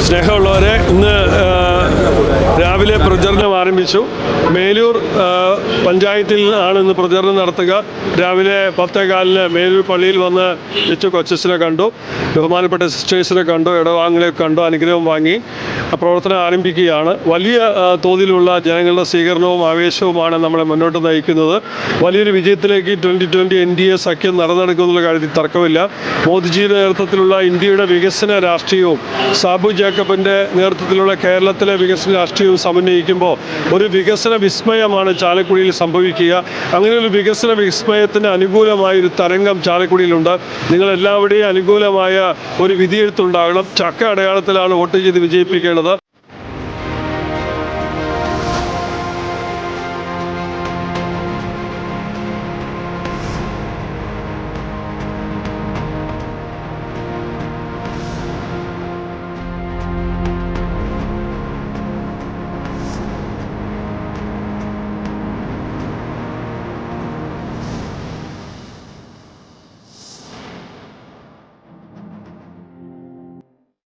സ്നേഹമുള്ളവരെ, ഇന്ന് രാവിലെ പ്രചരണം ആരംഭിച്ചു. മേലൂർ പഞ്ചായത്തിൽ ആണ് ഇന്ന് പ്രചരണം നടത്തുക. രാവിലെ 10:15 മേലൂർ പള്ളിയിൽ വന്ന് കൊച്ചസിനെ കണ്ടു, ബഹുമാനപ്പെട്ട സിസ്റ്റേഴ്സിനെ കണ്ടു, ഇടവാങ്ങളെ കണ്ടു, അനുഗ്രഹം വാങ്ങി പ്രവർത്തനം ആരംഭിക്കുകയാണ്. വലിയ തോതിലുള്ള ജനങ്ങളുടെ സ്വീകരണവും ആവേശവുമാണ് നമ്മളെ മുന്നോട്ട് നയിക്കുന്നത്. വലിയൊരു വിജയത്തിലേക്ക് 2020 NDA സഖ്യം നടന്നെടുക്കുന്നുള്ള കാര്യത്തിൽ തർക്കമില്ല. മോദിജിയുടെ നേതൃത്വത്തിലുള്ള ഇന്ത്യയുടെ വികസന രാഷ്ട്രീയവും സാബു ജേക്കബിൻ്റെ നേതൃത്വത്തിലുള്ള കേരളത്തിലെ വികസന രാഷ്ട്രീയവും സമന്വയിക്കുമ്പോൾ ഒരു വികസന വിസ്മയമാണ് ചാലക്കുടിയിൽ സംഭവിക്കുക. അങ്ങനെ ഒരു വികസന വിസ്മയത്തിന് അനുകൂലമായൊരു തരംഗം ചാലക്കുടിയിലുണ്ട്. നിങ്ങളെല്ലാവരുടെയും അനുകൂലമായ ഒരു വിധിയെഴുത്തുണ്ടാകണം. ചക്ക അടയാളത്തിലാണ് വോട്ട് ചെയ്ത് വിജയിപ്പിക്കേണ്ടത്.